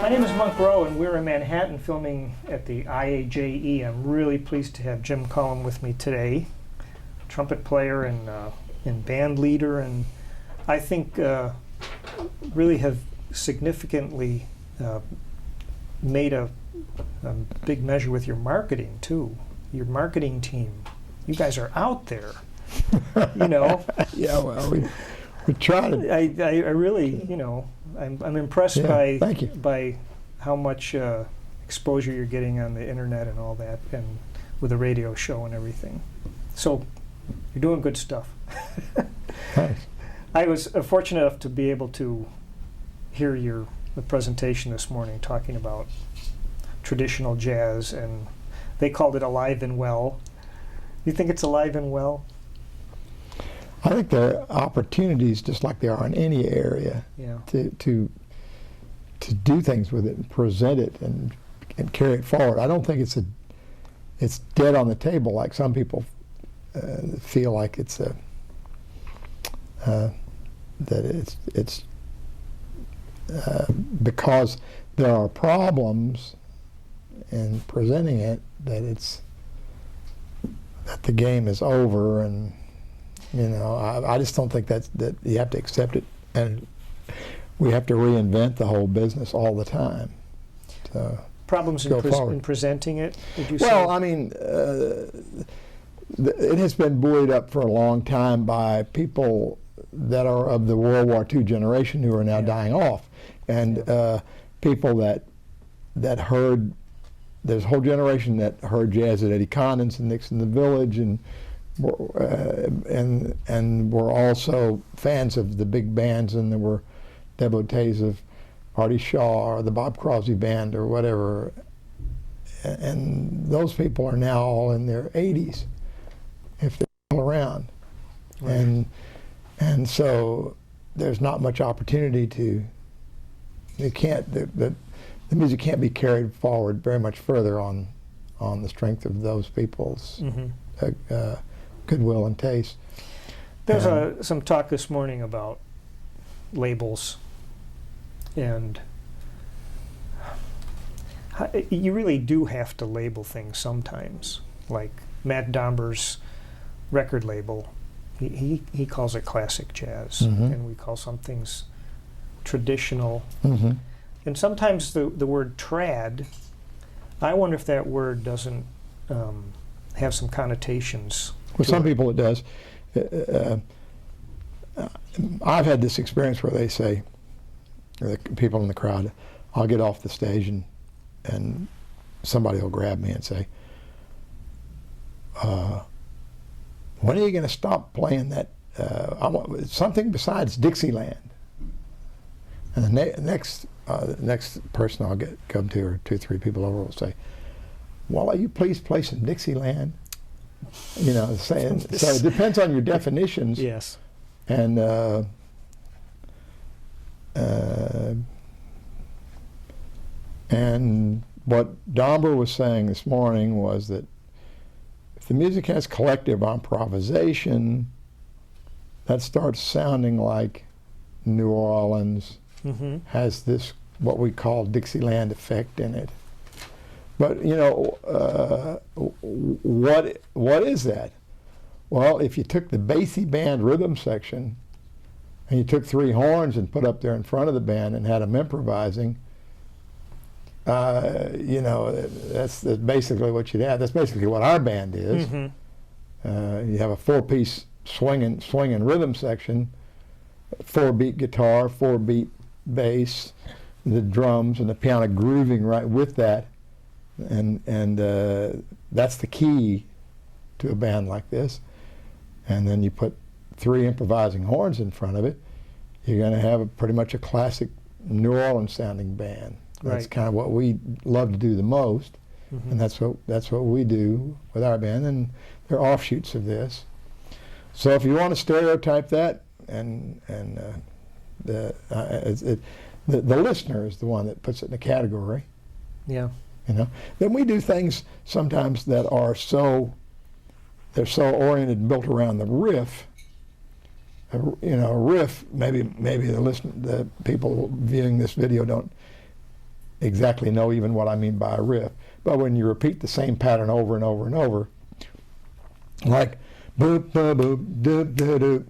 My name is Monk Rowe, and we're in Manhattan filming at the IAJE. I'm really pleased to have Jim Cullum with me today, trumpet player and band leader, and I think really have significantly made a big measure with your marketing too. Your marketing team, you guys are out there, you know. Yeah, well, we try to. I really, you know, I'm impressed by how much exposure you're getting on the internet and all that, and with the radio show and everything. So you're doing good stuff. Thanks. I was fortunate enough to be able to hear the presentation this morning talking about traditional jazz, and they called it alive and well. You think it's alive and well? I think there are opportunities, just like there are in any area, to do things with it and present it and carry it forward. I don't think it's dead on the table like some people feel like it's because there are problems in presenting it that the game is over, and you know, I just don't think that you have to accept it, and we have to reinvent the whole business all the time. So problems in presenting it, would you say? Well, I mean, it has been buoyed up for a long time by people that are of the World War II generation who are now dying off, and people that heard. There's a whole generation that heard jazz at Eddie Condon's and Nixon the Village, and were also fans of the big bands, and there were devotees of Artie Shaw or the Bob Crosby Band or whatever. And those people are now all in their 80s, if they're still around. Right. And so there's not much opportunity to. The music can't be carried forward very much further on the strength of those people's goodwill and taste. There's some talk this morning about labels, and you really do have to label things sometimes. Like Matt Domber's record label, he calls it classic jazz, and we call some things traditional. And sometimes the word trad, I wonder if that word doesn't have some connotations. With some people it does. I've had this experience where they say, the people in the crowd, I'll get off the stage and somebody will grab me and say, when are you going to stop playing that, I want something besides Dixieland? And the next person I'll come to, or 2 or 3 people over, will say, "Will you please play some Dixieland?" You know, saying so. It depends on your definitions. Yes. And what Domber was saying this morning was that if the music has collective improvisation, that starts sounding like New Orleans. Has this what we call Dixieland effect in it. But you know, what is that? Well, if you took the bassy band rhythm section and you took 3 horns and put up there in front of the band and had them improvising, you know, that's basically what you'd have. That's basically what our band is. You have a 4-piece swinging rhythm section, 4-beat guitar, 4-beat bass, the drums and the piano grooving right with that, and that's the key to a band like this. And then you put 3 improvising horns in front of it, you're going to have pretty much a classic New Orleans sounding band. That's kind of what we love to do the most, and that's what we do with our band, and they're offshoots of this. So if you want to stereotype that, and the listener is the one that puts it in a category. Yeah. You know. Then we do things sometimes that are they're so oriented and built around the riff. You know, a riff. Maybe the people viewing this video don't exactly know even what I mean by a riff. But when you repeat the same pattern over and over and over, like boop ba boop doop da doop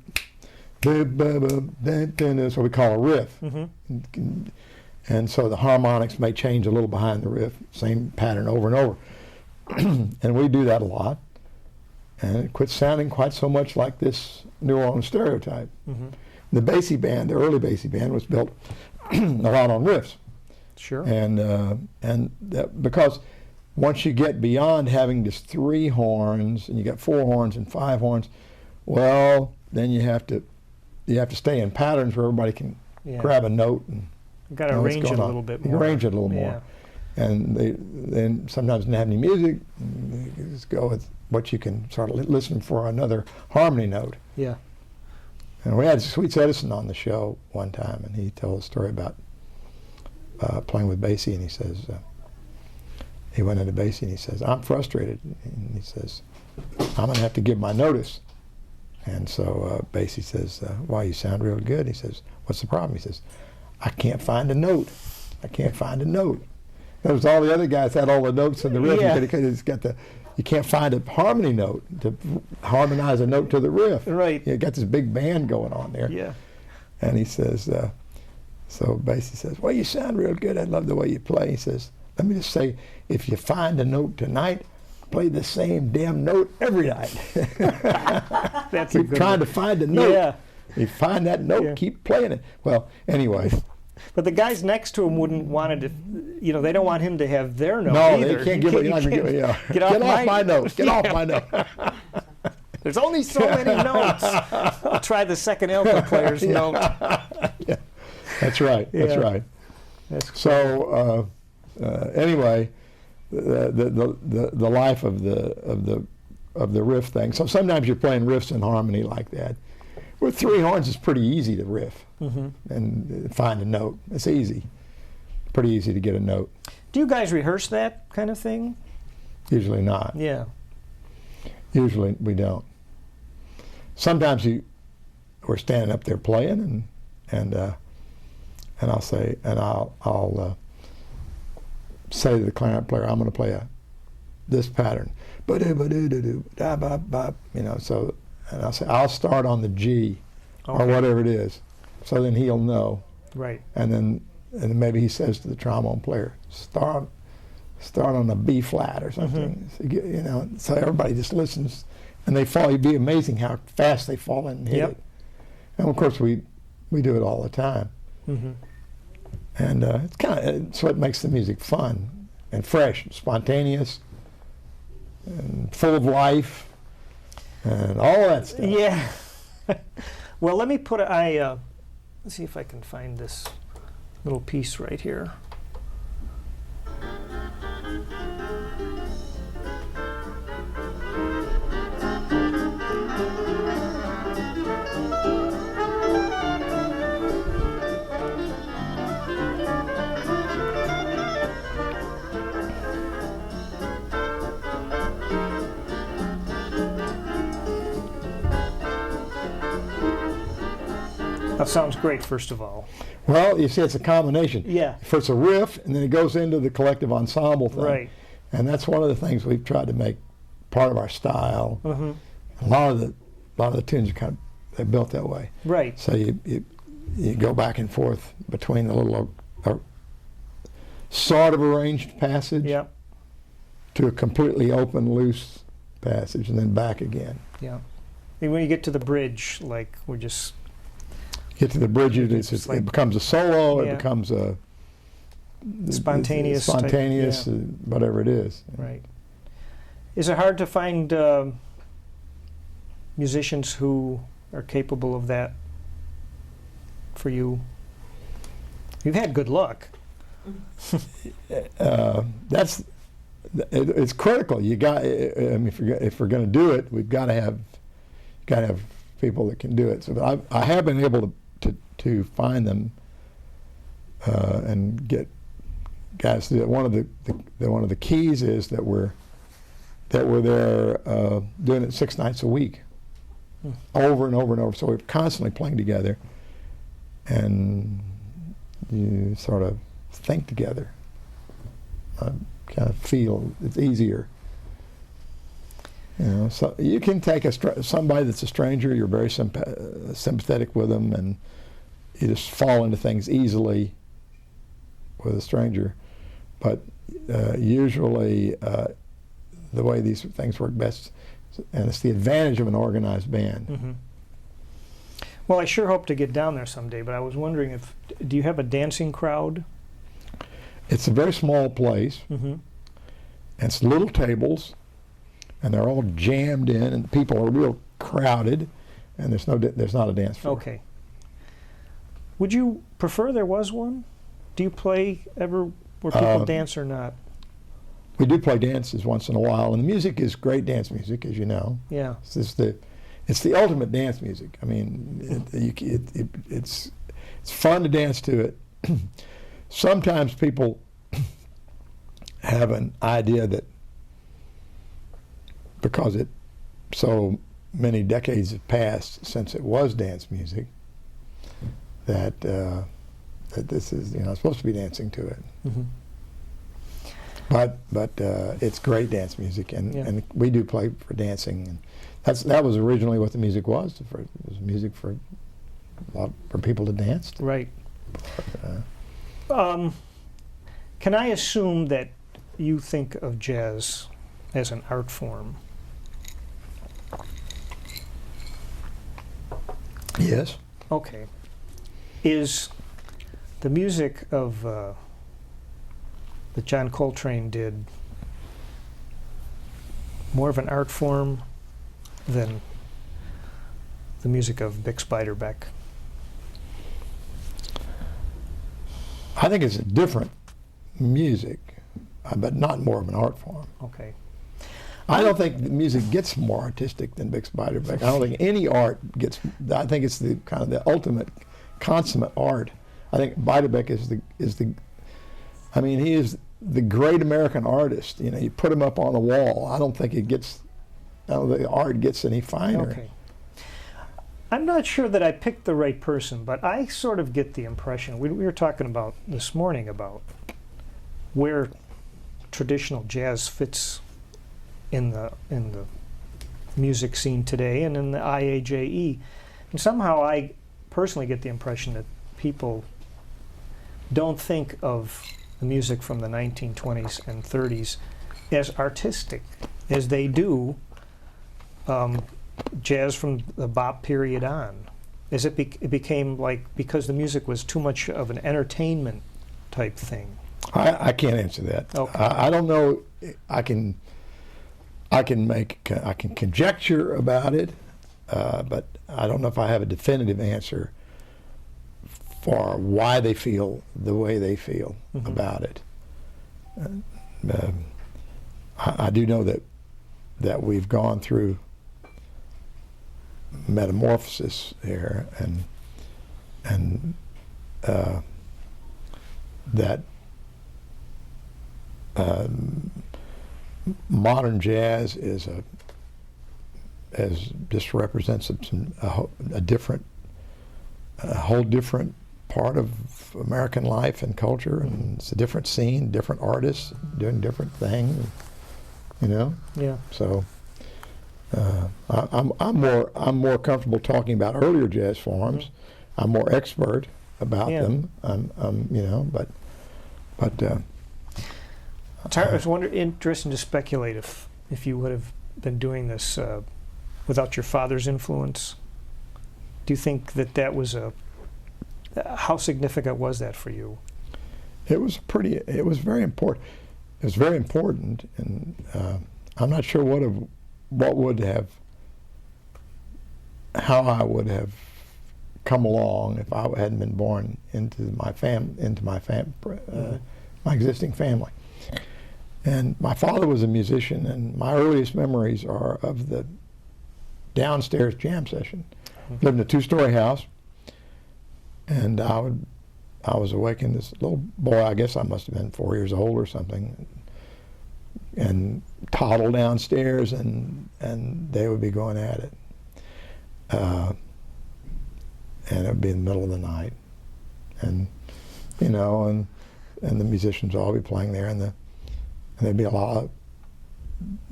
boop ba boop da da, that's what we call a riff. And so the harmonics may change a little behind the riff, same pattern over and over. And we do that a lot. And it quits sounding quite so much like this New Orleans stereotype. The Basie band, the early Basie band, was built a lot on riffs. Sure. And because once you get beyond having just 3 horns and you got 4 horns and 5 horns, well, then you have to stay in patterns where everybody can grab a note and you've got to arrange it a little bit more. Arrange it a little more. And they sometimes didn't have any music. You just go with what you can sort of listen for another harmony note. Yeah. And we had Sweet Edison on the show one time, and he told a story about playing with Basie, and he says, he went into Basie and he says, I'm frustrated. And he says, I'm going to have to give my notice. And so Basie says, well, you sound real good. He says, what's the problem? He says, I can't find a note. I can't find a note. Because all the other guys had all the notes in the riff. You can't find a harmony note to harmonize a note to the riff. Right. You got this big band going on there. Yeah. And he says, so Basie says, well, you sound real good. I love the way you play. He says, let me just say, if you find a note tonight, play the same damn note every night. That's keep trying to find a note. Yeah. You find that note, keep playing it. Well, anyway. But the guys next to him wouldn't want to, they don't want him to have their note either. No, they can't give it. Get off my note. Get off my note. There's only so many notes. I'll try the second alto player's note. Yeah. That's right. That's right. That's cool. So anyway, the life of the riff thing. So sometimes you're playing riffs in harmony like that. With 3 horns, it's pretty easy to riff and find a note. It's easy. Pretty easy to get a note. Do you guys rehearse that kind of thing? Usually not. Yeah. Usually we don't. Sometimes we're standing up there playing, and I'll say to the clarinet player, I'm going to play this pattern. So. And I'll say, I'll start on the G, or whatever it is. So then he'll know. Right. And then maybe he says to the trombone player, start on a B flat or something. So everybody just listens, and they fall. It'd be amazing how fast they fall in and hit it. And of course we do it all the time. And it's what makes the music fun and fresh, and spontaneous, and full of life. And all that stuff. Yeah. Well, let me put let's see if I can find this little piece right here. That sounds great, first of all. Well, you see, it's a combination. Yeah. First a riff, and then it goes into the collective ensemble thing. Right. And that's one of the things we've tried to make part of our style. A lot of the tunes are they're built that way. Right. So you go back and forth between the little sort of arranged passage to a completely open, loose passage, and then back again. Yeah. And when you get to the bridge, like we're just... Get to the bridge, it becomes a solo, it becomes a... Spontaneous. Whatever it is. Right. Is it hard to find musicians who are capable of that for you? You've had good luck. It's critical. You got. I mean, if we're going to do it, we've got to have people that can do it. So I have been able to find them and get guys to do it. One of the keys is that we're there doing it 6 nights a week, over and over and over. So we're constantly playing together, and you sort of think together. kind of feel it's easier. You know, so you can take somebody that's a stranger. You're very sympathetic with them, and you just fall into things easily with a stranger. But usually, the way these things work best, and it's the advantage of an organized band. Mm-hmm. Well, I sure hope to get down there someday, but I was wondering do you have a dancing crowd? It's a very small place. Mm-hmm. And it's little tables, and they're all jammed in, and people are real crowded, and there's not a dance floor. Okay. Would you prefer there was one? Do you play ever where people dance or not? We do play dances once in a while, and the music is great dance music, as you know. Yeah. It's the ultimate dance music. I mean, it's fun to dance to it. Sometimes people have an idea that because so many decades have passed since it was dance music, that this is supposed to be dancing to it. Mm-hmm. But it's great dance music, and we do play for dancing, and that was originally what the music was. It was music for people to dance to. Right. Can I assume that you think of jazz as an art form? Yes. Okay. Is the music of that John Coltrane did more of an art form than the music of Bix Beiderbecke? I think it's a different music, but not more of an art form. Okay. I don't think the music gets more artistic than Bix Beiderbecke. I don't think any art gets. I think it's the kind of the ultimate, consummate art. I think Beiderbecke is the. I mean, he is the great American artist. You put him up on a wall. I don't think the art gets any finer. Okay. I'm not sure that I picked the right person, but I sort of get the impression we were talking about this morning about where traditional jazz fits in the music scene today and in the IAJE. And somehow I personally get the impression that people don't think of the music from the 1920s and 30s as artistic as they do jazz from the bop period on. As it became like, because the music was too much of an entertainment type thing. I can't answer that. Okay. I don't know. I can conjecture about it, but I don't know if I have a definitive answer for why they feel the way they feel about it. I do know that we've gone through metamorphosis here, and that modern jazz just represents a whole different part of American life and culture, and it's a different scene, different artists doing different things, Yeah. So I'm more comfortable talking about earlier jazz forms. Mm-hmm. I'm more expert about them. But it's interesting to speculate if you would have been doing this without your father's influence. Do you think that was how significant was that for you? It was very important. It was very important, and I'm not sure how I would have come along if I hadn't been born into my existing family. And my father was a musician, and my earliest memories are of the downstairs jam session. Lived in a two-story house, and I was awakened. This little boy, I guess I must have been 4 years old or something, and toddle downstairs, and they would be going at it, and it would be in the middle of the night, and and the musicians would all be playing there, and And there'd be a lot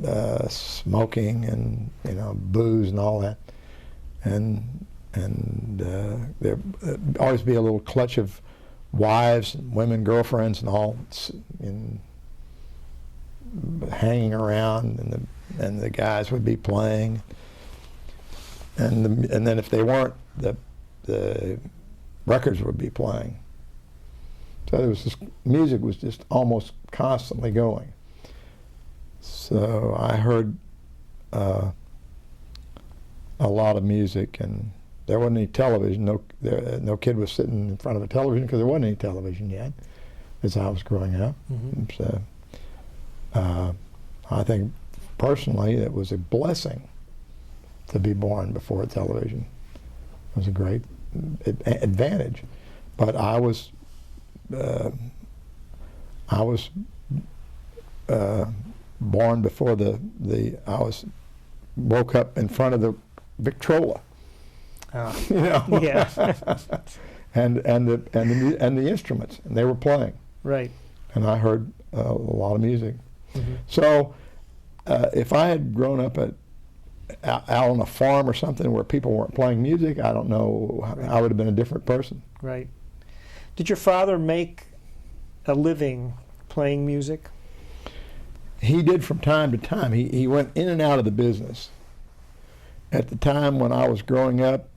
of smoking and booze and all that, and there'd always be a little clutch of wives and women, girlfriends, and all hanging around, and the guys would be playing, and then if they weren't, the records would be playing. So there was this music was just almost constantly going. So I heard a lot of music, and there wasn't any television. No kid was sitting in front of a television because there wasn't any television yet as I was growing up. Mm-hmm. So I think personally it was a blessing to be born before television. It was a great advantage. But I was born before I was woke up in front of the Victrola. Yeah. and the instruments, and they were playing. Right. And I heard a lot of music. Mm-hmm. So if I had grown up out on a farm or something where people weren't playing music, I don't know, I would have been a different person. Right. Did your father make a living playing music? He did from time to time. He went in and out of the business. At the time when I was growing up,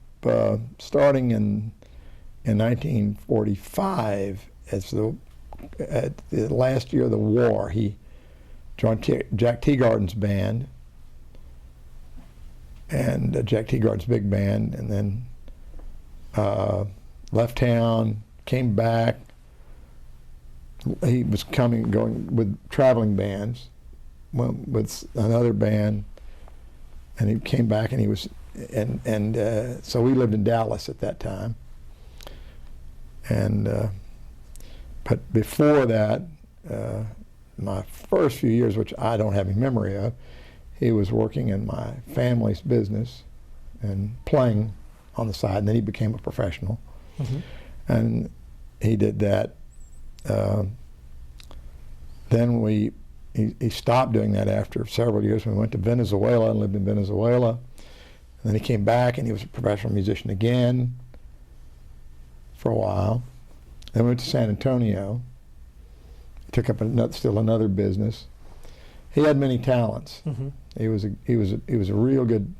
starting in 1945, at the last year of the war, he joined Jack Teagarden's band, and Jack Teagarden's big band, and then left town, came back. He was going with traveling bands, went with another band, and he came back, and he was, so we lived in Dallas at that time. And but before that, my first few years, which I don't have any memory of, he was working in my family's business and playing on the side, and then he became a professional. Mm-hmm. And he did that. Then he stopped doing that after several years. We went to Venezuela and lived in Venezuela. And then he came back, and he was a professional musician again for a while. Then we went to San Antonio. He took up still another business. He had many talents. Mm-hmm. He was a real good.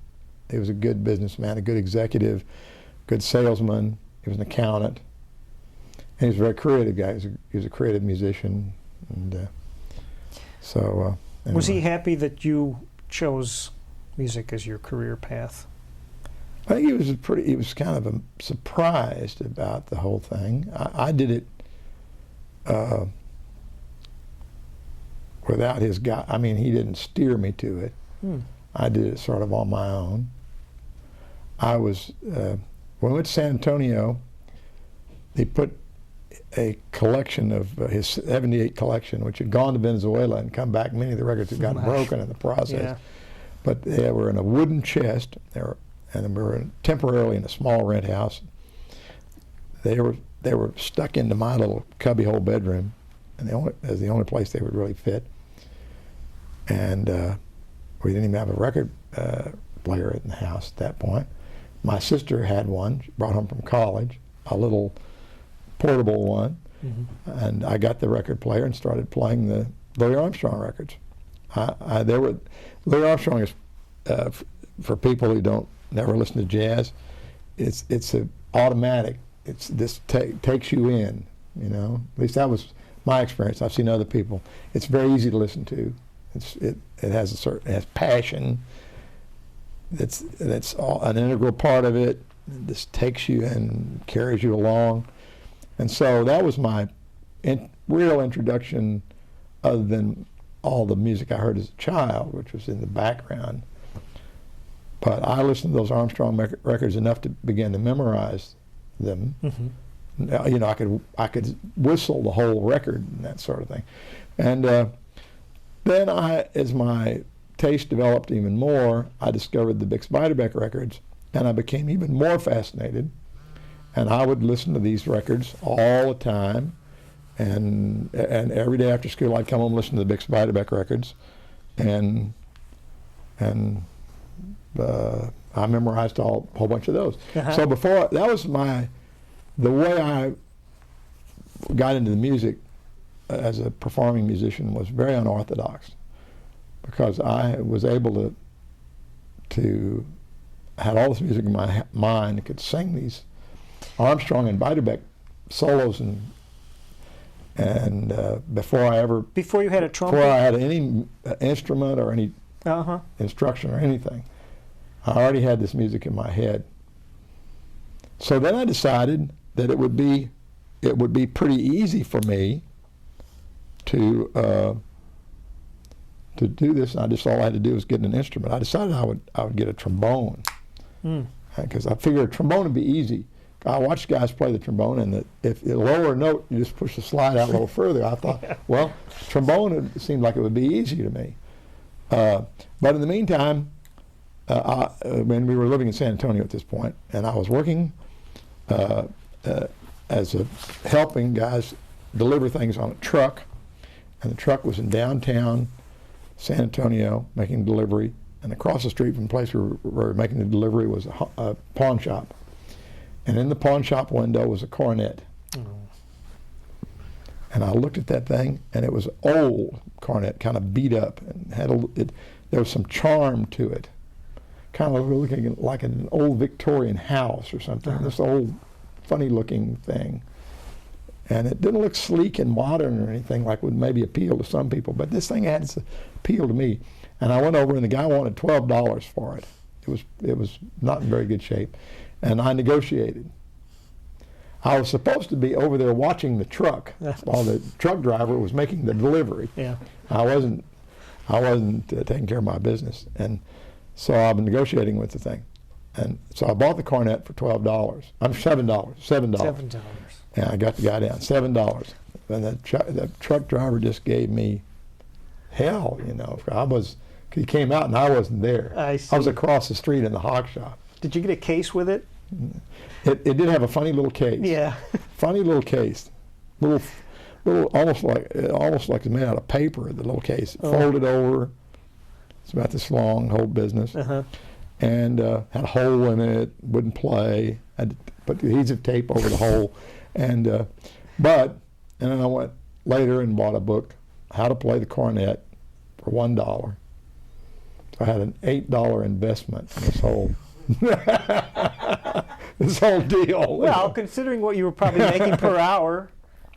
He was a good businessman, a good executive, good salesman. He was an accountant. And he was a very creative guy. He was a creative musician, and so. Anyway. Was he happy that you chose music as your career path? I think he was kind of surprised about the whole thing. I did it without his guy. I mean, he didn't steer me to it. I did it sort of on my own. I was, when we went to San Antonio, he put a collection of his 78 collection, which had gone to Venezuela and come back. Many of the records had gotten broken in the process. Yeah. But they were in a wooden chest, and we were temporarily in a small rent house. They were stuck into my little cubbyhole bedroom, and as the only place they would really fit. And we didn't even have a record player in the house at that point. My sister had one, she brought home from college, a little portable one, and I got the record player and started playing the Louis Armstrong records. Louis Armstrong is, for people who never listen to jazz, it's a automatic. Takes you in, At least that was my experience. I've seen other people. It's very easy to listen to. It has passion. That's an integral part of it. It just takes you and carries you along. And so that was my real introduction, other than all the music I heard as a child, which was in the background. But I listened to those Armstrong records enough to begin to memorize them. Mm-hmm. I could whistle the whole record and that sort of thing. And then as my taste developed even more, I discovered the Bix Beiderbecke records, and I became even more fascinated. And I would listen to these records all the time, and every day after school I'd come home and listen to the Bix Beiderbecke records, and I memorized a whole bunch of those. So before, that was the way I got into the music as a performing musician was very unorthodox, because I was able to had all this music in my mind, could sing these Armstrong and Beiderbecke solos, and before you had a trumpet, before I had any instrument or any instruction or anything, I already had this music in my head. So then I decided that it would be pretty easy for me to do this. And all I had to do was get an instrument. I decided I would get a trombone, because I figured a trombone would be easy. I watched guys play the trombone, and if the lower note, you just push the slide out a little further. I thought, well, trombone, it seemed like it would be easy to me. But in the meantime, when we were living in San Antonio at this point, and I was working as helping guys deliver things on a truck, and the truck was in downtown San Antonio making delivery, and across the street from the place where we were making the delivery was a pawn shop. And in the pawn shop window was a cornet. And I looked at that thing, and it was an old cornet, kind of beat up, and there was some charm to it, kind of looking like an old Victorian house or something. This old, funny-looking thing, and it didn't look sleek and modern or anything like would maybe appeal to some people. But this thing had to appeal to me, and I went over, and the guy wanted $12 for it. It was not in very good shape, and I negotiated. I was supposed to be over there watching the truck while the truck driver was making the delivery. Yeah. I wasn't taking care of my business, and so I've been negotiating with the thing, and so I bought the cornet for $12. I'm $7. And I got the guy down $7, and the truck driver just gave me hell. He came out and I wasn't there. I see. I was across the street in the hawk shop. Did you get a case with it? It did have a funny little case. Yeah. Funny little case, little almost like it's made out of paper. The little case, folded over. It's about this long, whole business, and had a hole in it. Wouldn't play. Had to put adhesive tape over the hole, and then I went later and bought a book, How to Play the Cornet, for $1. So I had an $8 investment in this whole. This whole deal. Well, considering what you were probably making per hour,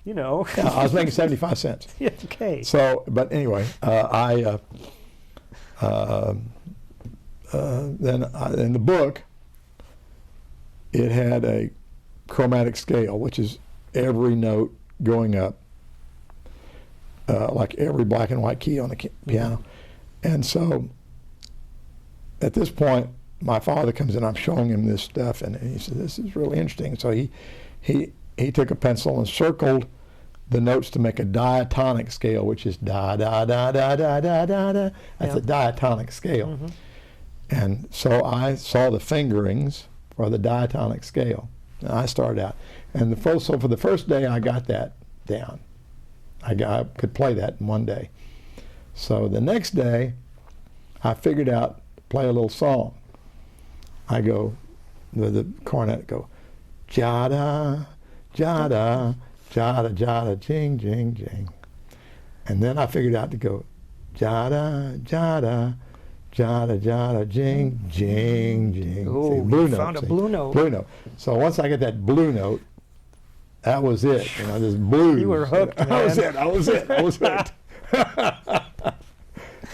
Yeah, I was making 75 cents. Yeah, okay. So, but anyway, then in the book, it had a chromatic scale, which is every note going up, like every black and white key on the piano. And so, at this point, my father comes in, I'm showing him this stuff, and he said, this is really interesting. So he took a pencil and circled the notes to make a diatonic scale, which is da, da, da, da, da, da, da, da. That's a diatonic scale. Mm-hmm. And so I saw the fingerings for the diatonic scale. And I started out. And so for the first day, I got that down. I could play that in one day. So the next day, I figured out to play a little song. I go, the cornet go, jada, jada, jada, jada, jing, jing, jing. And then I figured out to go, jada, jada, jada, jada, jing, jing, jing. Oh, blue you note. found a blue note. Blue note. So once I get that blue note, that was it. This blues. You were hooked, man. I was hooked.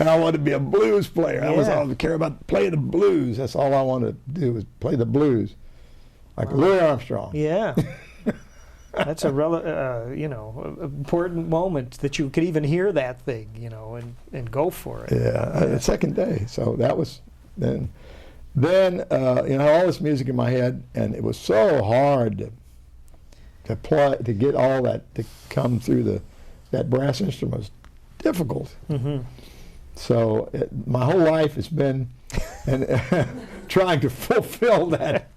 And I wanted to be a blues player. Yeah. I would care about playing the blues. That's all I wanted to do was play the blues, like Louis Armstrong. Yeah. That's a important moment that you could even hear that thing, and go for it. Yeah, the second day. So that was then all this music in my head, and it was so hard to play, to get all that to come through that brass instrument was difficult. Mm-hmm. So my whole life has been trying to fulfill that.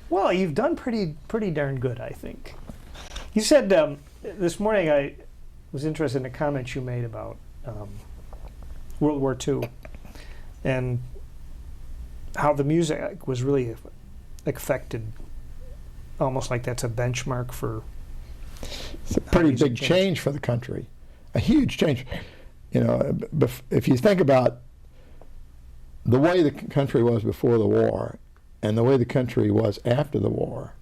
Well, you've done pretty darn good, I think. You said this morning, I was interested in the comments you made about World War II and how the music was really affected, almost like that's a benchmark for. It's a pretty big change for the country, a huge change. You know, if you think about the way the country was before the war and the way the country was after the war,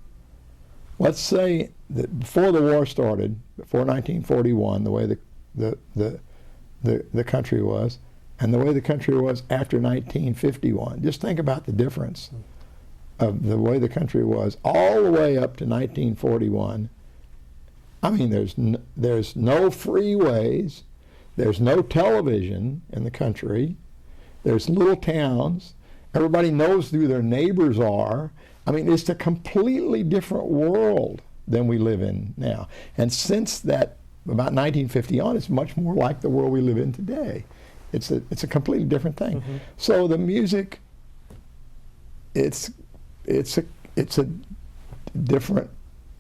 let's say that before the war started, before 1941, the way the country was, and the way the country was after 1951. Just think about the difference of the way the country was all the way up to 1941. I mean, there's no freeways, there's no television in the country, there's little towns, everybody knows who their neighbors are. I mean, it's a completely different world than we live in now. And since that, about 1950 on, it's much more like the world we live in today. It's a completely different thing. Mm-hmm. So the music, it's a different,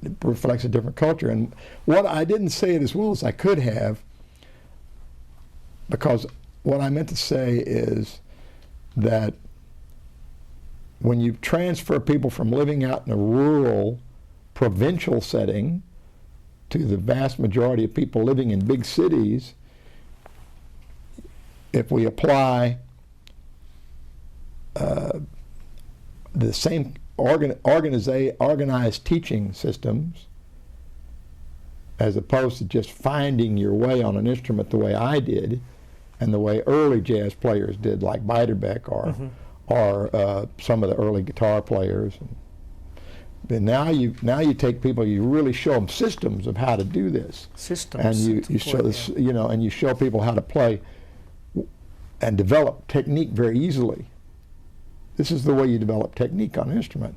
it reflects a different culture. And what I didn't say it as well as I could have, because what I meant to say is that when you transfer people from living out in a rural, provincial setting to the vast majority of people living in big cities, if we apply the same organized teaching systems, as opposed to just finding your way on an instrument the way I did, and the way early jazz players did, like Beiderbecke or some of the early guitar players. But now you take people, you really show them systems of how to do this. Systems. And you show this, you know, and you show people how to play and develop technique very easily. This is the way you develop technique on an instrument.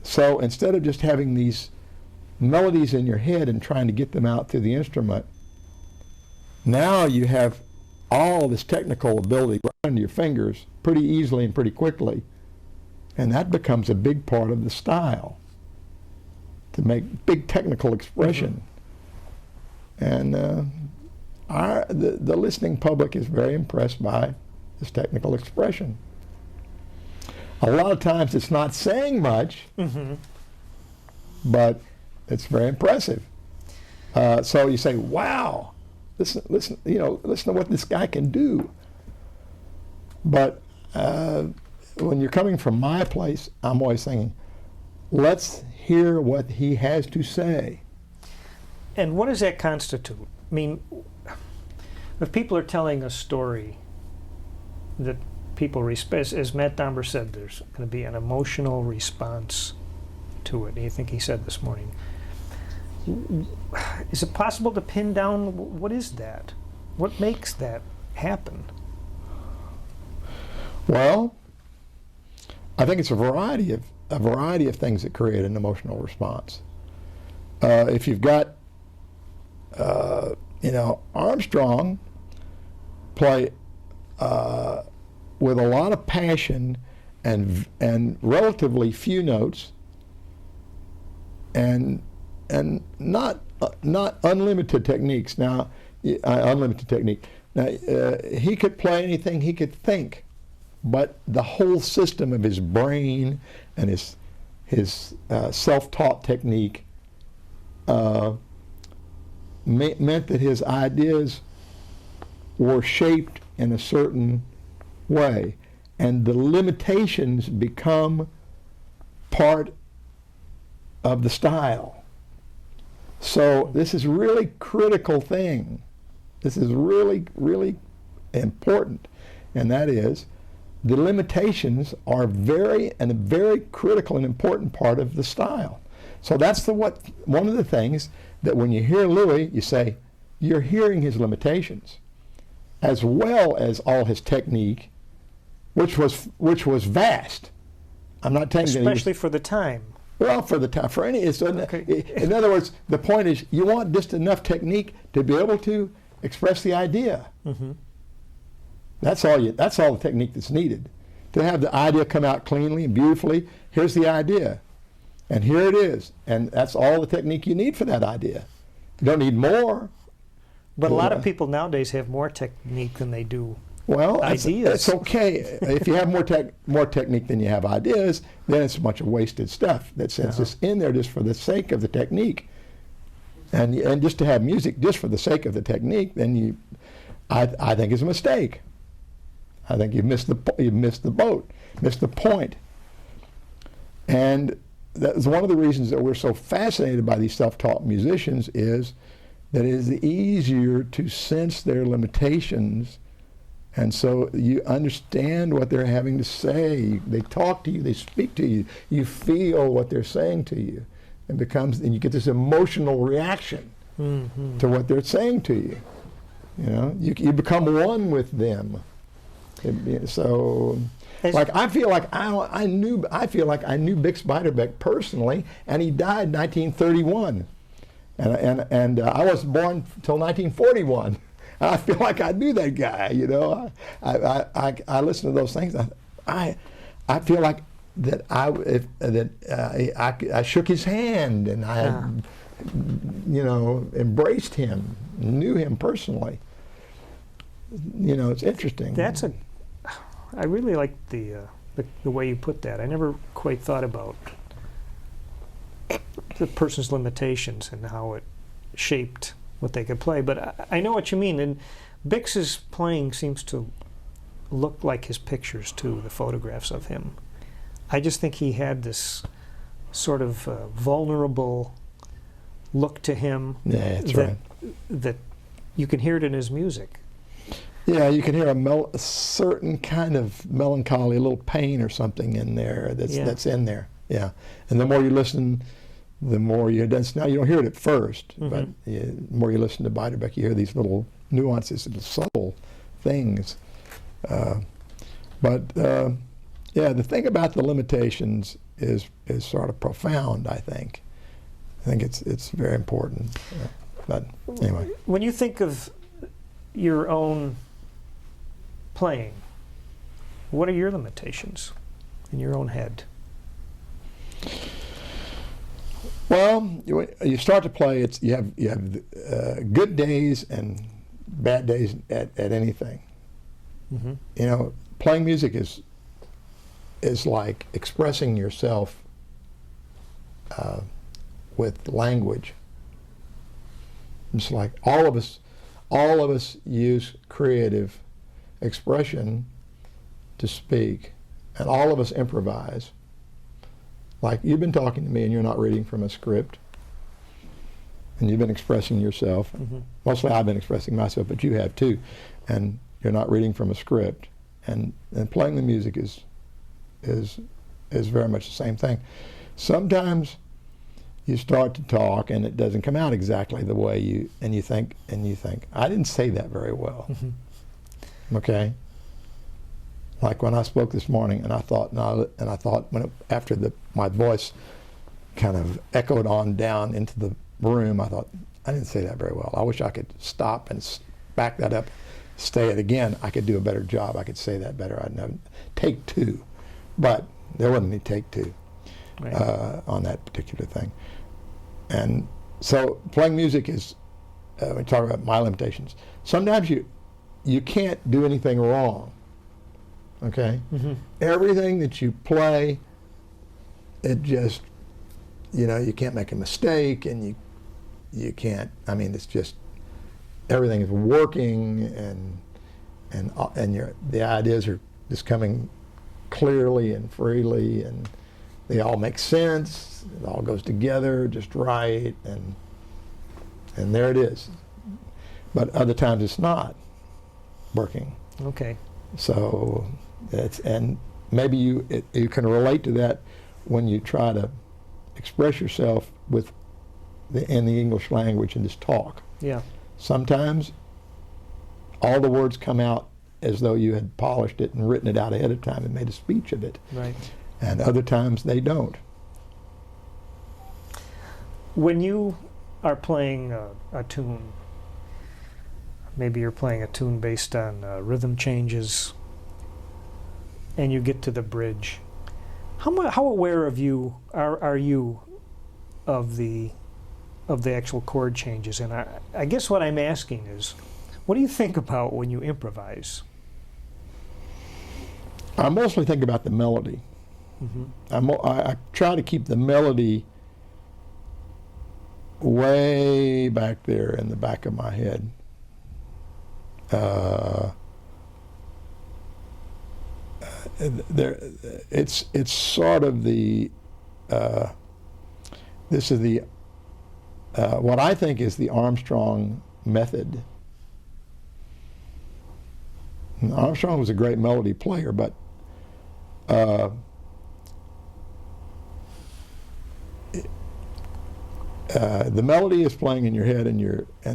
So instead of just having these melodies in your head and trying to get them out through the instrument, now you have all this technical ability under your fingers pretty easily and pretty quickly. And that becomes a big part of the style, to make big technical expression. Mm-hmm. And the listening public is very impressed by this technical expression. A lot of times it's not saying much, but it's very impressive. So you say, wow, listen, you know, listen to what this guy can do. But when you're coming from my place, I'm always thinking, let's hear what he has to say. And what does that constitute? I mean, if people are telling a story that people respect, as Matt Domber said, there's going to be an emotional response to it. I think he said this morning. Is it possible to pin down what is that? What makes that happen? Well, I think it's a variety of things that create an emotional response. If you've got, Armstrong play with a lot of passion and relatively few notes, and not unlimited techniques. Now, unlimited technique. Now, he could play anything he could think. But the whole system of his brain and his self-taught technique meant that his ideas were shaped in a certain way, and the limitations become part of the style. So this is really critical thing. This is really, really important, and that is, the limitations are very critical and important part of the style. So that's one of the things that when you hear Louis, you say, you're hearing his limitations, as well as all his technique, which was vast. I'm not telling you, especially for the time. Well, for the time, for any. Okay. In other words, the point is, you want just enough technique to be able to express the idea. Mm-hmm. That's all the technique that's needed. To have the idea come out cleanly and beautifully, here's the idea. And here it is. And that's all the technique you need for that idea. You don't need more. But a lot of people nowadays have more technique than they do well, ideas. It's okay. If you have more technique than you have ideas, then it's a bunch of wasted stuff that's just in there just for the sake of the technique. And just to have music just for the sake of the technique, then I think is a mistake. I think you've missed the boat, missed the point. And that's one of the reasons that we're so fascinated by these self-taught musicians is that it is easier to sense their limitations, and so you understand what they're having to say. They talk to you, they speak to you, you feel what they're saying to you, and you get this emotional reaction to what they're saying to you. You know, you become one with them. So, like I feel like I knew Bix Beiderbecke personally, and he died in 1931, and I wasn't born till 1941. I feel like I knew that guy. You know, I listen to those things. I feel like that I shook his hand and I had, you know, embraced him, knew him personally. You know, it's interesting. I really like the way you put that. I never quite thought about the person's limitations and how it shaped what they could play. But I know what you mean. And Bix's playing seems to look like his pictures too, the photographs of him. I just think he had this sort of vulnerable look to him. Yeah, that's right. That you can hear it in his music. Yeah, you can hear a certain kind of melancholy, a little pain or something in there that's in there. Yeah, and the more you listen, the more you dance. Now you don't hear it at first, but the more you listen to Beiderbecke, you hear these little nuances and subtle things. Yeah, the thing about the limitations is sort of profound. I think it's very important. But anyway, when you think of your own playing, what are your limitations in your own head? Well, you start to play. You have good days and bad days at anything. You know, playing music is like expressing yourself with language. It's like all of us use creative expression to speak, and all of us improvise. Like you've been talking to me and you're not reading from a script, and you've been expressing yourself. Mostly I've been expressing myself, but you have too, and you're not reading from a script. And playing the music is very much the same thing. Sometimes you start to talk and it doesn't come out exactly the way you think I didn't say that very well. Okay. Like when I spoke this morning, and I thought after my voice kind of echoed on down into the room, I thought I didn't say that very well. I wish I could stop and back that up, say it again. I could do a better job. I could say that better. I'd know take two, but there wasn't any take two on that particular thing. And so playing music is, we talk about my limitations. Sometimes you can't do anything wrong. Okay? Everything that you play, it just, you know, you can't make a mistake, and you can't, I mean, it's just, everything is working, and the ideas are just coming clearly and freely, and they all make sense, it all goes together just right, and there it is. But other times it's not working. Okay. So and maybe you can relate to that when you try to express yourself in the English language and just talk. Yeah. Sometimes all the words come out as though you had polished it and written it out ahead of time and made a speech of it. Right. And other times they don't. When you are playing a tune, maybe you're playing a tune based on rhythm changes, and you get to the bridge, How aware of you are you of the actual chord changes? And I guess what I'm asking is, what do you think about when you improvise? I mostly think about the melody. Mm-hmm. I try to keep the melody way back there in the back of my head. It's sort of the this is the what I think is the Armstrong method. And Armstrong was a great melody player, but the melody is playing in your head, and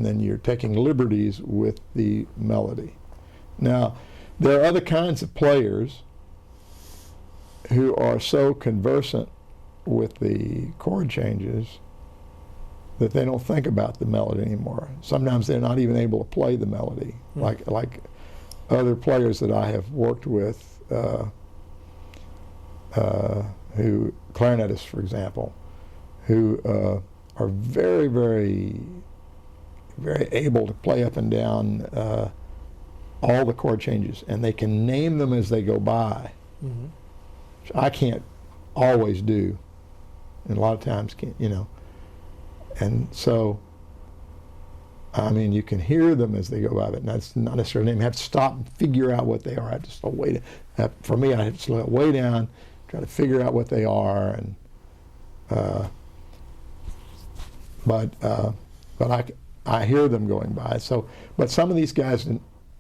then you're taking liberties with the melody. Now, there are other kinds of players who are so conversant with the chord changes that they don't think about the melody anymore. Sometimes they're not even able to play the melody, like other players that I have worked with, who clarinetists, for example, who are very, very, very able to play up and down all the chord changes, and they can name them as they go by, Mm-hmm. which I can't always do, and a lot of times can't, And so, I mean, you can hear them as they go by, but that's not necessarily. You have to stop and figure out what they are. I have to slow way. For me, I have to slow it way down, try to figure out what they are, and but I hear them going by. So, but some of these guys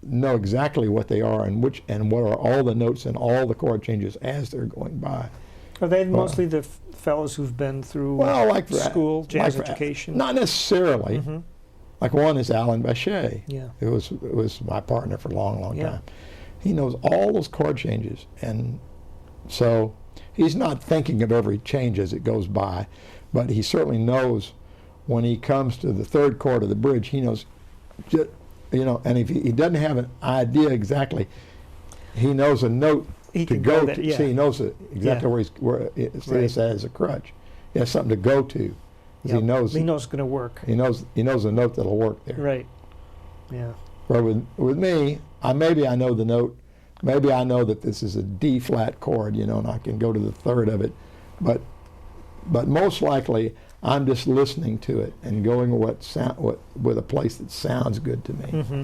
know exactly what they are and what are all the notes and all the chord changes as they're going by. Are they mostly the fellows who've been through school, jazz education? Not necessarily. Mm-hmm. Like one is Alan Bachet. Yeah. It was my partner for a long, long Yeah. time. He knows all those chord changes, and so he's not thinking of every change as it goes by, but he certainly knows when he comes to the third chord of the bridge, he knows, and if he doesn't have an idea exactly, he knows a note He to can go there, to. yeah. See, he knows exactly Yeah. where it's Right. as a crutch. He has something to go to. Yep. He knows it's going to work. He knows a note that'll work there. Right. Yeah. Where with me, maybe I know the note. Maybe I know that this is a D flat chord, and I can go to the third of it, but most likely I'm just listening to it and going with a place that sounds good to me. Mm-hmm.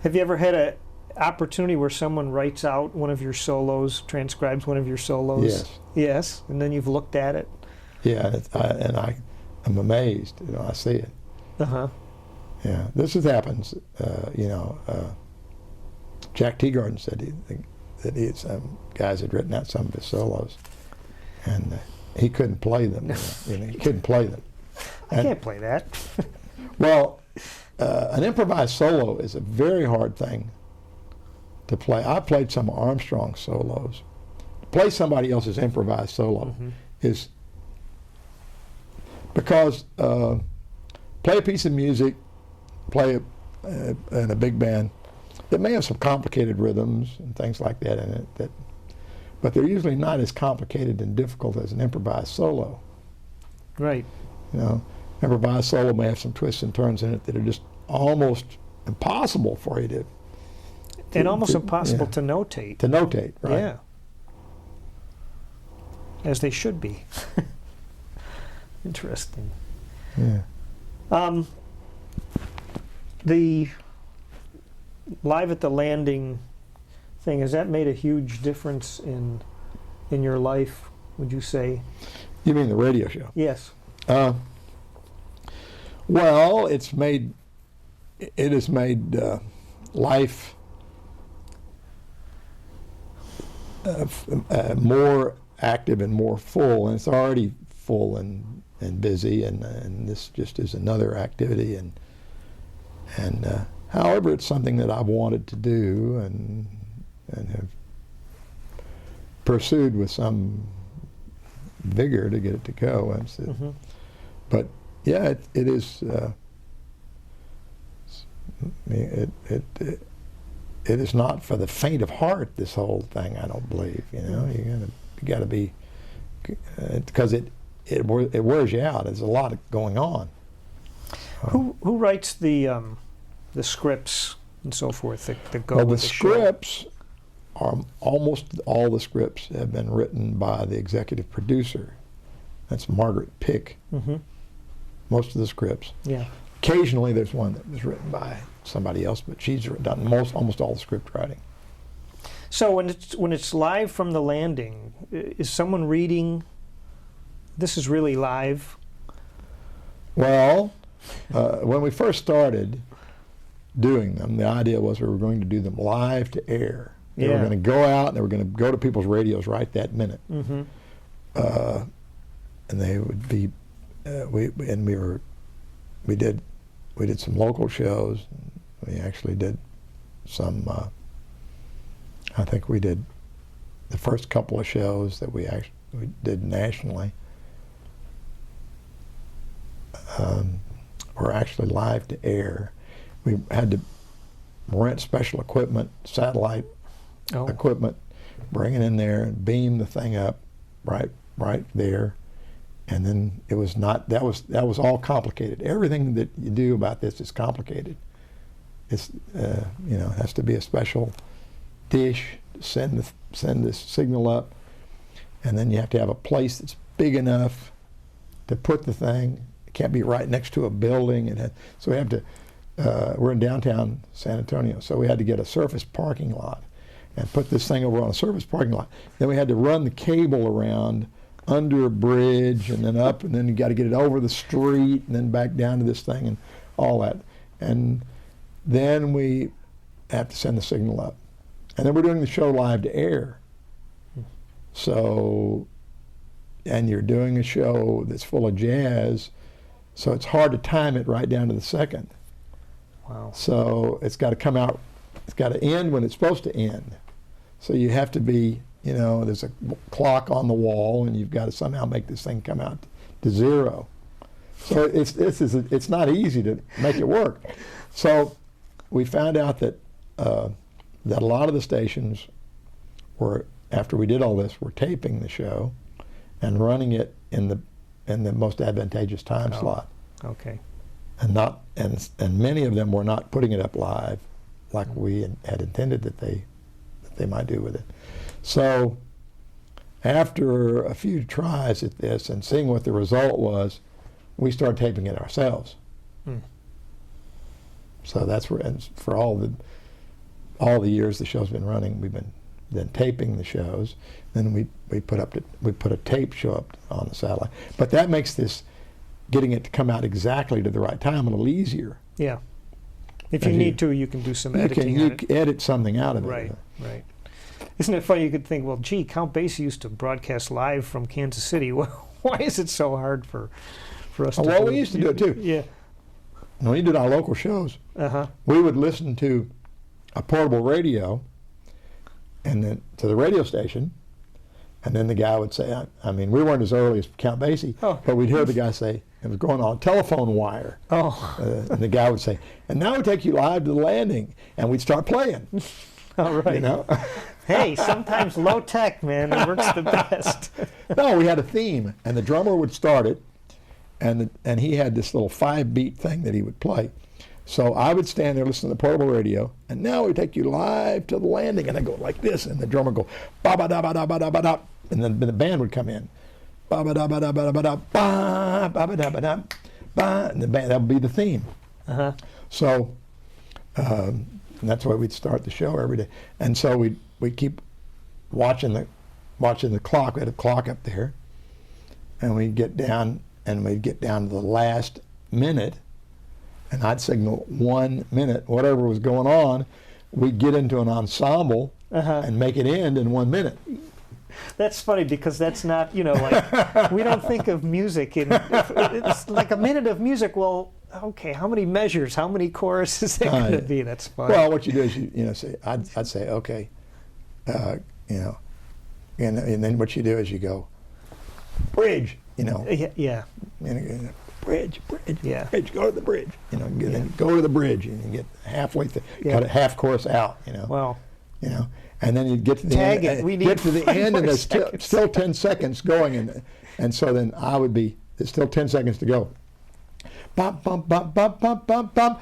Have you ever had an opportunity where someone writes out one of your solos, transcribes one of your solos? Yes. Yes, and then you've looked at it. Yeah, and I'm amazed. I see it. Uh-huh. Yeah, this happens. Jack Teagarden said that some guys had written out some of his solos, and he couldn't play them. He couldn't play them. I can't play that. Well, an improvised solo is a very hard thing to play. I played some Armstrong solos. To play somebody else's improvised solo Mm-hmm. is because play a piece of music, play it in a big band. It may have some complicated rhythms and things like that in it, but they're usually not as complicated and difficult as an improvised solo. Right. Improvised solo may have some twists and turns in it that are just almost impossible for you to and almost impossible to notate. To notate, right? Yeah. As they should be. Interesting. Yeah. The Live at the Landing thing, has that made a huge difference in your life, would you say? You mean the radio show? Yes. Well, it has made life more active and more full, and it's already full and busy, and this just is another activity, and however, it's something that I've wanted to do and have pursued with some vigor to get it to go. Mm-hmm. But yeah, it is. it is not for the faint of heart. This whole thing, I don't believe. You got to be, because it wears you out. There's a lot going on. Who writes the scripts and so forth that go Well, with the the show? scripts are almost all the scripts have been written by the executive producer. That's Margaret Pick. Mm-hmm. Most of the scripts. Yeah. Occasionally, there's one that was written by somebody else, but she's done almost all the script writing. So when it's live from the landing, is someone reading? This is really live. Well, when we first started doing them, the idea was we were going to do them live to air. They were going to go out and they were going to go to people's radios right that minute. Mm-hmm. And they would be, we did some local shows. We actually did some. I think we did the first couple of shows that we did nationally. Were actually live to air. We had to rent special equipment, satellite equipment, bring it in there and beam the thing up right there. And then it was not, that was all complicated. Everything that you do about this is complicated. It's, it has to be a special dish to send the signal up. And then you have to have a place that's big enough to put the thing. It can't be right next to a building. So we have to, we're in downtown San Antonio, so we had to get a surface parking lot and put this thing over on a surface parking lot. Then we had to run the cable around under a bridge and then up, and then you got to get it over the street and then back down to this thing and all that. And then we have to send the signal up. And then we're doing the show live to air. So, and you're doing a show that's full of jazz, so it's hard to time it right down to the second. Wow. So it's got to come out, it's got to end when it's supposed to end. So you have to be, there's a clock on the wall, and you've got to somehow make this thing come out to zero. So it's not easy to make it work. So we found out that that a lot of the stations were, after we did all this, were taping the show and running it in the most advantageous time slot. Okay. And many of them were not putting it up live like we had intended that they might do with it. So after a few tries at this and seeing what the result was, we started taping it ourselves. So that's where, and for all the years the show's been running, we've been then taping the shows. Then we put a tape show up on the satellite. But that makes this getting it to come out exactly to the right time a little easier. Yeah. If you need to, you can do some editing. You can edit something out of it. Right. Isn't it funny? You could think, well, gee, Count Basie used to broadcast live from Kansas City. Well, why is it so hard for us to do it? Well, we used to do it too. Yeah. When we did our local shows, we would listen to a portable radio and then to the radio station, and then the guy would say, I mean, we weren't as early as Count Basie, but we'd hear the guy say, it was going on a telephone wire. And the guy would say, and now we take you live to the landing, and we'd start playing. All right. Hey, sometimes low tech, man, it works the best. No, we had a theme, and the drummer would start it, and he had this little 5-beat thing that he would play. So I would stand there listening to the portable radio, and now we take you live to the landing, and I go like this, and the drummer would go ba ba da ba da ba da ba da, and then the band would come in, ba ba da ba da ba da ba da ba ba ba da ba da ba, and the band, that would be the theme. So and that's why we'd start the show every day, and so we'd keep watching the clock. We had a clock up there, and we'd get down to the last minute. And I'd signal 1 minute, whatever was going on, we'd get into an ensemble and make it end in 1 minute. That's funny because that's not, like, we don't think of music it's like a minute of music. Well, okay, how many measures, how many choruses is that going to be? That's funny. Well, what you do is say, I'd say, okay, and then what you do is you go, bridge, Yeah. bridge, Yeah. bridge, go to the bridge. Then go to the bridge, and you get halfway through, got a half course out, Wow. And then you get to the Tag end, it. We get need to the 5 end, more and there's seconds. still 10 seconds going, and so then I would be, there's still 10 seconds to go. Bump, bump, bump, bump, bump, bump, bump.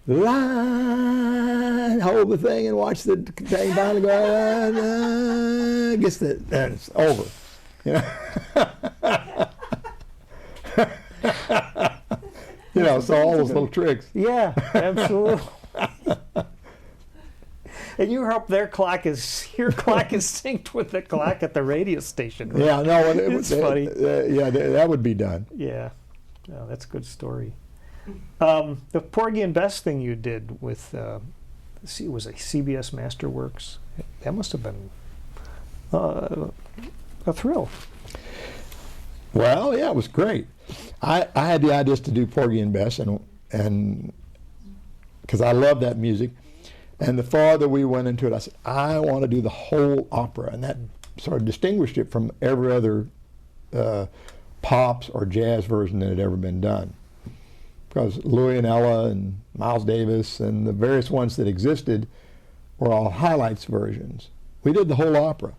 Line, hold the thing and watch the thing finally go. Gets the, and it's over. So all those little tricks. Yeah, absolutely. And your clock is synced with the clock at the radio station. Right? Yeah, no, It's funny. That would be done. Yeah, oh, that's a good story. The Porgy and Bess thing you did with, it was a CBS Masterworks. That must have been a thrill. Well, yeah, it was great. I had the ideas to do Porgy and Bess, and because I love that music. And the farther we went into it, I said, I want to do the whole opera, and that sort of distinguished it from every other pops or jazz version that had ever been done. Because Louis and Ella and Miles Davis and the various ones that existed were all highlights versions. We did the whole opera.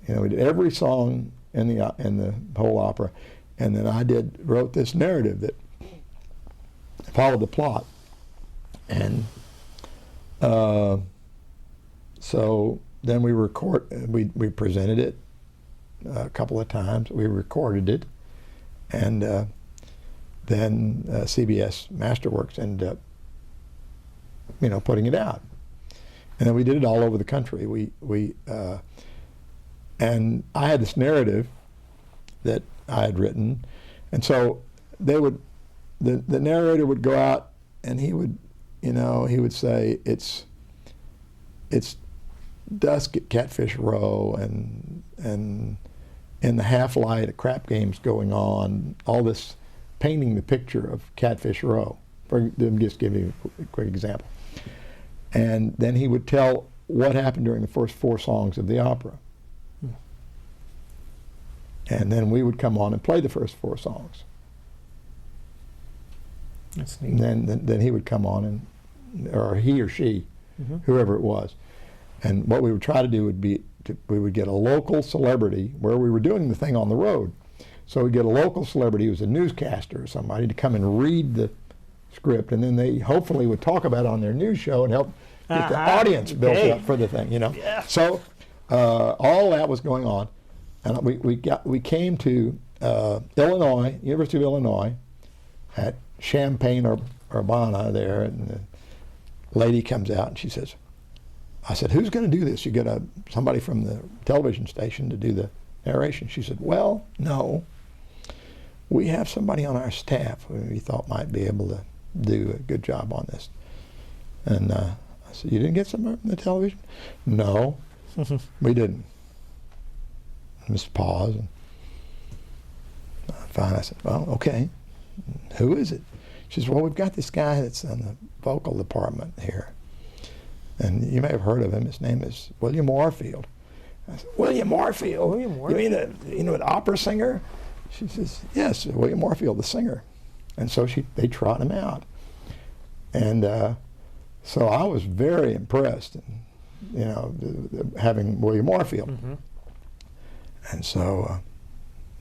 We did every song in the whole opera, and then I wrote this narrative that followed the plot, and so then we presented it a couple of times. We recorded it, and then CBS Masterworks ended up, putting it out, and then we did it all over the country. And I had this narrative that I had written, and so the narrator would go out, and he would say it's dusk at Catfish Row, and in the half light a crap game's going on, all this painting the picture of Catfish Row. Just give you a quick example. And then he would tell what happened during the first 4 songs of the opera. And then we would come on and play the first 4 songs. That's neat. And then he would come on, or he or she, whoever it was. And what we would try to do would be, we would get a local celebrity, where we were doing the thing on the road. So we'd get a local celebrity who was a newscaster or somebody to come and read the script, and then they hopefully would talk about it on their news show and help get the audience built up for the thing, Yeah. So all that was going on. And we came to Illinois, University of Illinois, at Champaign-Urbana there, and the lady comes out and she says, I said, who's going to do this? You get somebody from the television station to do the narration. She said, well, no. We have somebody on our staff who we thought might be able to do a good job on this. And I said, you didn't get somebody from the television? No, we didn't. Just pause. And fine. I said, well, okay. Who is it? She says, well, we've got this guy that's in the vocal department here. And you may have heard of him. His name is William Warfield. I said, William Warfield? William Warfield. You mean an opera singer? She says, yes, William Warfield, the singer. And so they trot him out. And so I was very impressed, having William Warfield. Mm-hmm. And so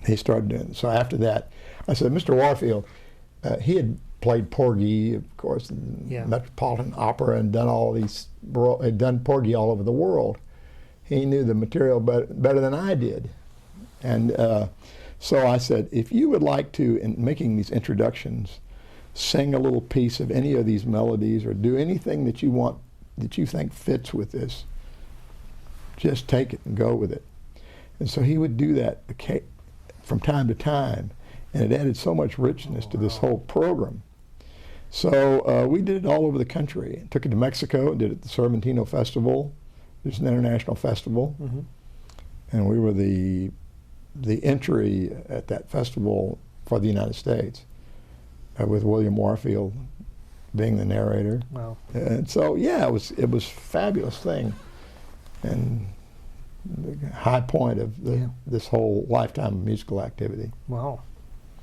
he started doing it. So after that, I said, Mr. Warfield, he had played Porgy, of course, in Metropolitan Opera, and done had done Porgy all over the world. He knew the material better than I did. And so I said, if you would like to, in making these introductions, sing a little piece of any of these melodies or do anything that you want, that you think fits with this, just take it and go with it. And so he would do that from time to time, and it added so much richness to this whole program. So we did it all over the country. Took it to Mexico and did it at the Cervantino Festival. It's an international festival, and we were the entry at that festival for the United States, with William Warfield being the narrator. Wow! And so it was a fabulous thing, and the high point of this whole lifetime of musical activity. Wow.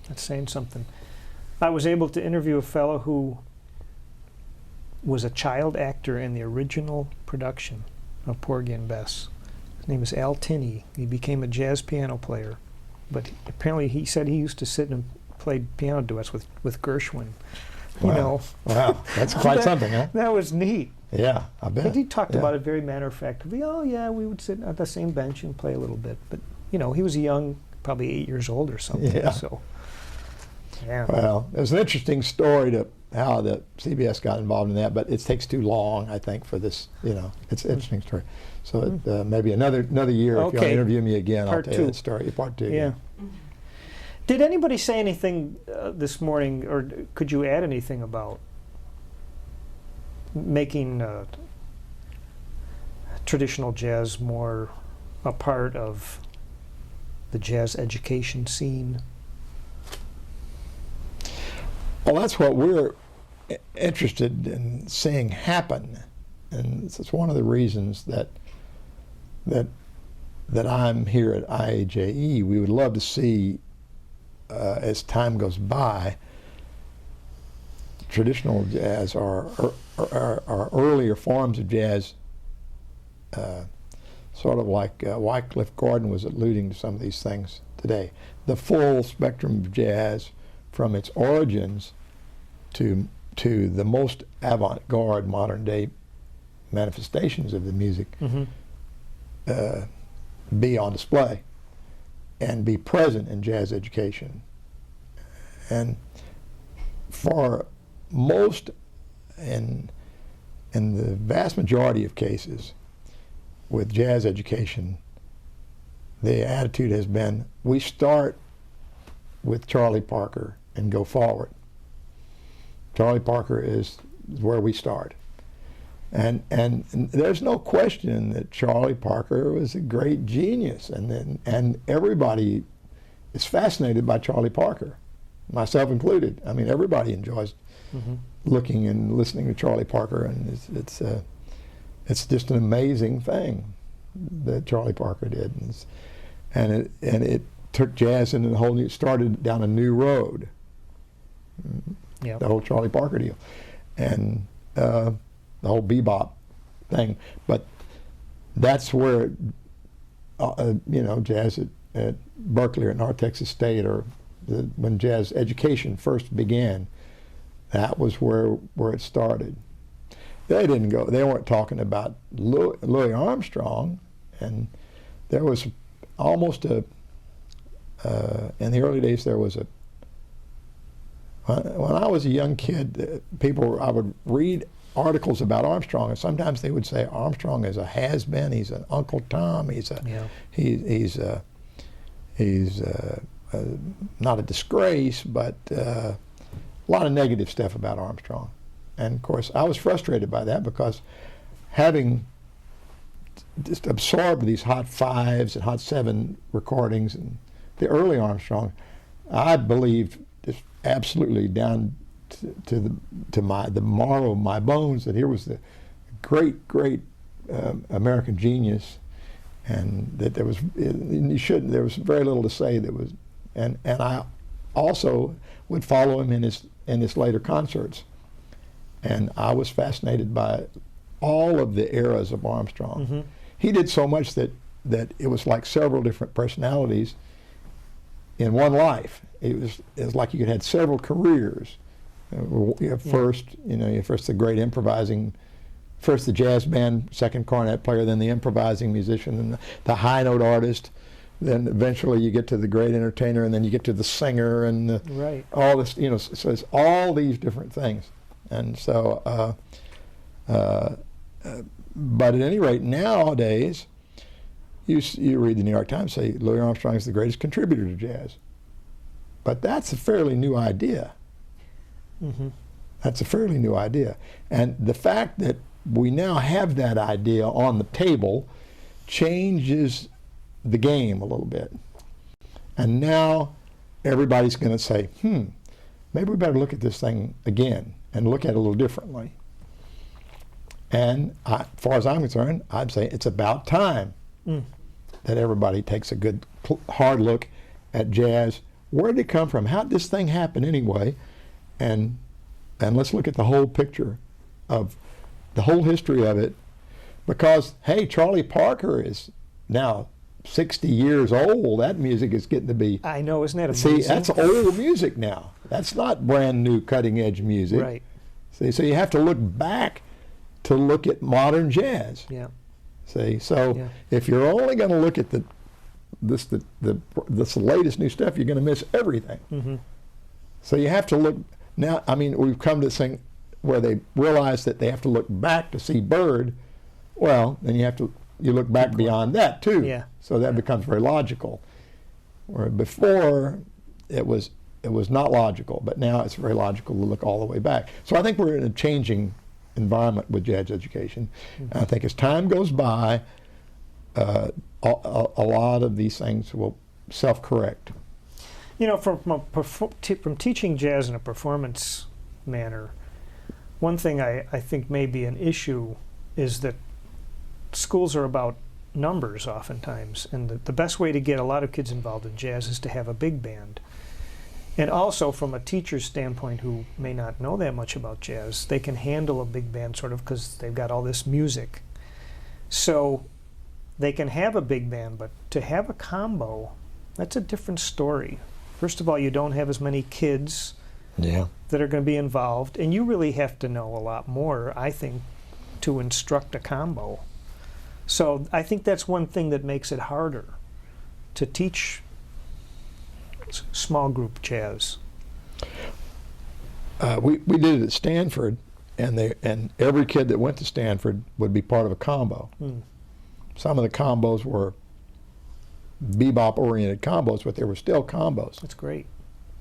That's saying something. I was able to interview a fellow who was a child actor in the original production of Porgy and Bess. His name is Al Tinney. He became a jazz piano player, but apparently he said he used to sit and play piano duets with Gershwin. You know. Wow, that's quite something, huh? That was neat. Yeah, I bet. But he talked about it very matter of fact. Oh yeah, we would sit at the same bench and play a little bit. But he was young, probably 8 years old or something. Yeah. So. Yeah. Well, there's an interesting story to how the CBS got involved in that, but it takes too long, I think, for this. It's an interesting story. So maybe another year, if you'll interview me again, I'll tell you that story. Part 2. Yeah. Did anybody say anything this morning, or could you add anything about making traditional jazz more a part of the jazz education scene? Well, that's what we're interested in seeing happen, and it's one of the reasons that I'm here at IAJE. We would love to see, as time goes by, traditional jazz or earlier forms of jazz, sort of like Wycliffe Gordon was alluding to some of these things today. The full spectrum of jazz, from its origins to the most avant-garde modern-day manifestations of the music, be on display and be present in jazz education. And for most, in the vast majority of cases with jazz education, the attitude has been, we start with Charlie Parker and go forward. Charlie Parker is where we start. And there's no question that Charlie Parker was a great genius, and everybody is fascinated by Charlie Parker, myself included. I mean, everybody enjoys looking and listening to Charlie Parker, and it's just an amazing thing that Charlie Parker did, and it took jazz in a whole new, started down a new road. Yep. The whole Charlie Parker deal, and the whole bebop thing. But that's where jazz at Berkeley or North Texas State, or when jazz education first began, that was where it started. They weren't talking about Louis Armstrong, and there was almost in the early days there was when I was a young kid, I would read articles about Armstrong, and sometimes they would say Armstrong is a has-been, he's an Uncle Tom, he's not a disgrace, but a lot of negative stuff about Armstrong. And of course, I was frustrated by that, because having just absorbed these Hot 5s and Hot 7 recordings and the early Armstrong, I believed just absolutely down to the marrow of my bones that here was the great American genius, and that there was very little to say that was, and I also would follow him in his later concerts, and I was fascinated by all of the eras of Armstrong. He did so much that it was like several different personalities in one life. It was like you could have several careers. First the great improvising, first the jazz band, second cornet player, then the improvising musician, and the high note artist. Then eventually you get to the great entertainer, and then you get to the singer, and all this. So it's all these different things. And so, but at any rate, nowadays, you read the New York Times say Louis Armstrong is the greatest contributor to jazz. But that's a fairly new idea. That's a fairly new idea. And the fact that we now have that idea on the table changes the game a little bit. And now everybody's going to say, maybe we better look at this thing again and look at it a little differently. And as far as I'm concerned, I'd say it's about time that everybody takes a good, hard look at jazz where did it come from? How did this thing happen anyway? And let's look at the whole picture of the whole history of it. Because, hey, Charlie Parker is now 60 years old. That music is getting to be... I know, isn't that amazing? See, that's old music now. That's not brand new cutting edge music. Right. See, so you have to look back to look at modern jazz. Yeah. See, so Yeah. if you're only going to look at this latest new stuff, you're going to miss everything. Mm-hmm. So you have to look now. I mean, we've come to this thing where they realize that they have to look back to see Bird. Well, then you look back beyond that too. Yeah. So that becomes very logical. Where before it was not logical, but now it's very logical to look all the way back. So I think we're in a changing environment with jazz education. Mm-hmm. And I think as time goes by, a lot of these things will self-correct. You know, from teaching jazz in a performance manner, one thing I think may be an issue is that schools are about numbers oftentimes, and the best way to get a lot of kids involved in jazz is to have a big band. And also from a teacher's standpoint who may not know that much about jazz, they can handle a big band sort of because they've got all this music. So they can have a big band, but to have a combo, that's a different story. First of all, you don't have as many kids that are going to be involved, and you really have to know a lot more, I think, to instruct a combo. So I think that's one thing that makes it harder to teach small group jazz. We did it at Stanford, and every kid that went to Stanford would be part of a combo. Some of the combos were bebop-oriented combos, but they were still combos. That's great.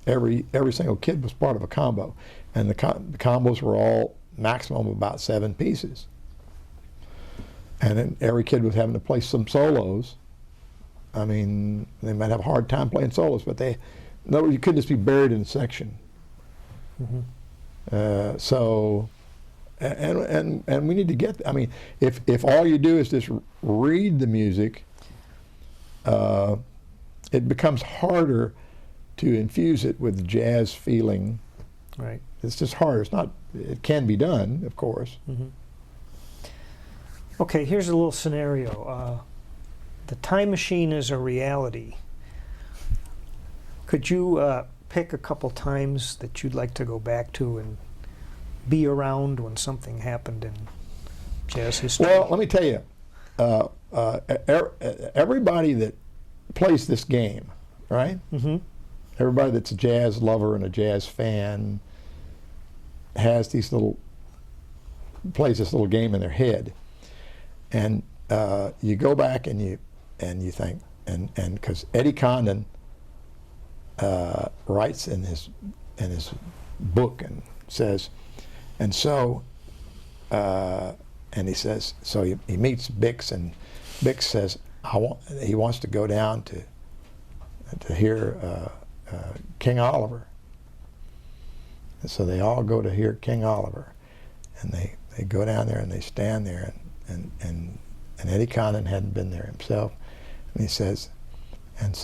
Every single kid was part of a combo, and the combos were all maximum of about 7 pieces. And then every kid was having to play some solos. I mean, they might have a hard time playing solos, but in other words, you couldn't just be buried in a section. Mm-hmm. So, and we need to get. I mean, if all you do is just read the music, it becomes harder to infuse it with jazz feeling. Right. It's just harder. It's not. It can be done, of course. Mm-hmm. Okay, here's a little scenario. The time machine is a reality. Could you pick a couple times that you'd like to go back to and be around when something happened in jazz history? Well, let me tell you, everybody that plays this game, right? Mm-hmm. Everybody that's a jazz lover and a jazz fan has plays this little game in their head. And you go back and you think, and because Eddie Condon writes in his book and says, and so, and he says, so he meets Bix, and Bix says he wants to go down to hear King Oliver. And so they all go to hear King Oliver, and they go down there and they stand there, and Eddie Condon hadn't been there himself, and he says, and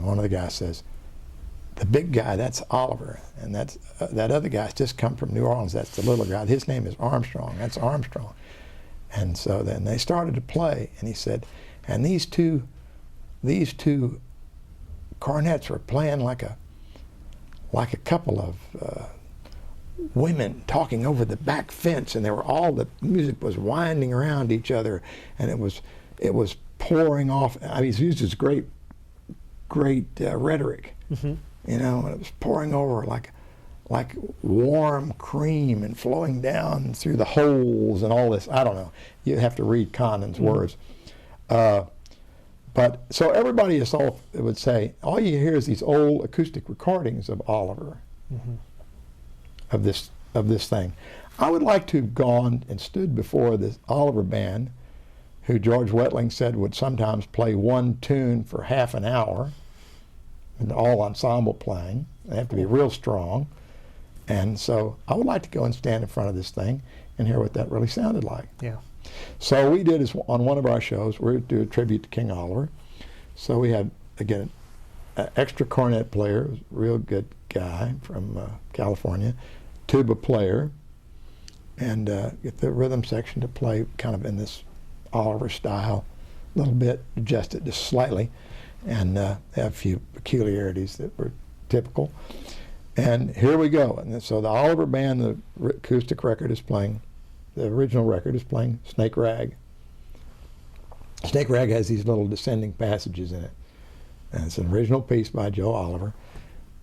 one of the guys says, the big guy, that's Oliver, and that other guy's just come from New Orleans, that's the little guy, his name is Armstrong, that's Armstrong. And so then they started to play, and he said, and these two cornets were playing like a couple of women talking over the back fence, and the music was winding around each other, and it was pouring off. I mean, he used his great rhetoric, Mm-hmm. and it was pouring over like warm cream and flowing down through the holes and all this. I don't know. You have to read Condon's words. But so everybody would say, all you hear is these old acoustic recordings of Oliver, Mm-hmm. of this thing. I would like to have gone and stood before this Oliver band, who George Wetling said would sometimes play one tune for half an hour, and all ensemble playing. They have to be real strong. And so I would like to go and stand in front of this thing and hear what that really sounded like. Yeah. So we did, on one of our shows, we would do a tribute to King Oliver. So we had, again, an extra cornet player, real good guy from California, tuba player, and get the rhythm section to play kind of in this Oliver style, a little bit, adjust it just slightly, and have a few peculiarities that were typical. And here we go. And so the Oliver band, the acoustic record is playing, the original record is playing Snake Rag. Snake Rag has these little descending passages in it. And it's an original piece by Joe Oliver.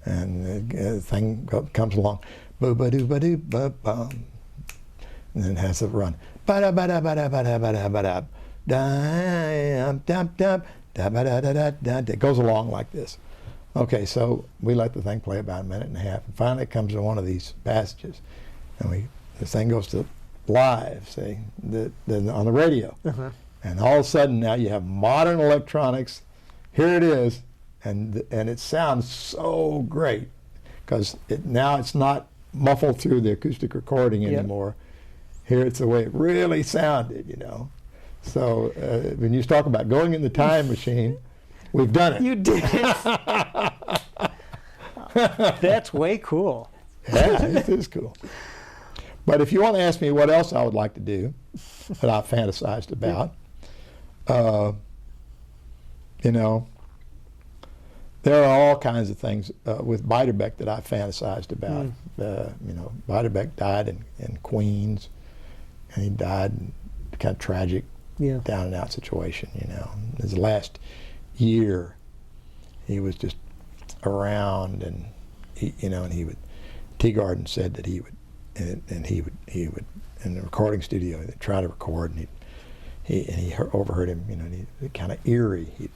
And the thing comes along, boo-ba-doo-ba-doo-ba-bum. And then it has to run. Ba-da-ba-da-ba-da-ba-da-ba-da-ba-da. It goes along like this. Okay, so we let the thing play about a minute and a half, and finally it comes to one of these passages, and this thing goes to live, see, on the radio, and all of a sudden now you have modern electronics. Here it is, and it sounds so great because now it's not muffled through the acoustic recording anymore. Here it's the way it really sounded, you know. So when you talk about going in the time machine, we've done it. You did. That's way cool. Yeah, it is cool. But if you want to ask me what else I would like to do that I've fantasized about, you know, there are all kinds of things with Beiderbecke that I've fantasized about. You know, Beiderbecke died in Queens, and he died in kind of tragic, down and out situation, you know. His last year, he was just around, and you know, and he would. Teagarden said that he would, and he would in the recording studio. They'd try to record, and he overheard him. You know, and he kind of eerie. He'd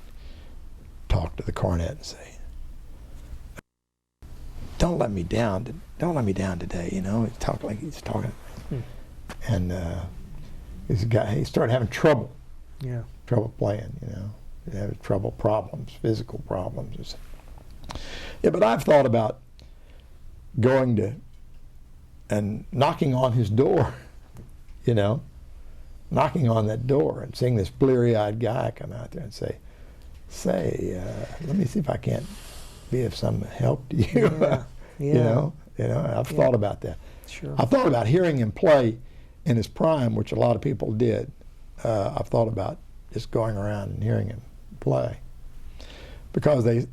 talk to the cornet and say, "Don't let me down. Don't let me down today." You know, he'd talk like he's talking, and he started having trouble. Yeah, trouble playing. You know. Have trouble, problems, physical problems. Yeah, but I've thought about going to and knocking on his door, you know, knocking on that door and seeing this bleary-eyed guy come out there and say, let me see if I can't be of some help to you. You know, I've thought about that. Sure. I've thought about hearing him play in his prime, which a lot of people did. I've thought about just going around and hearing him play, because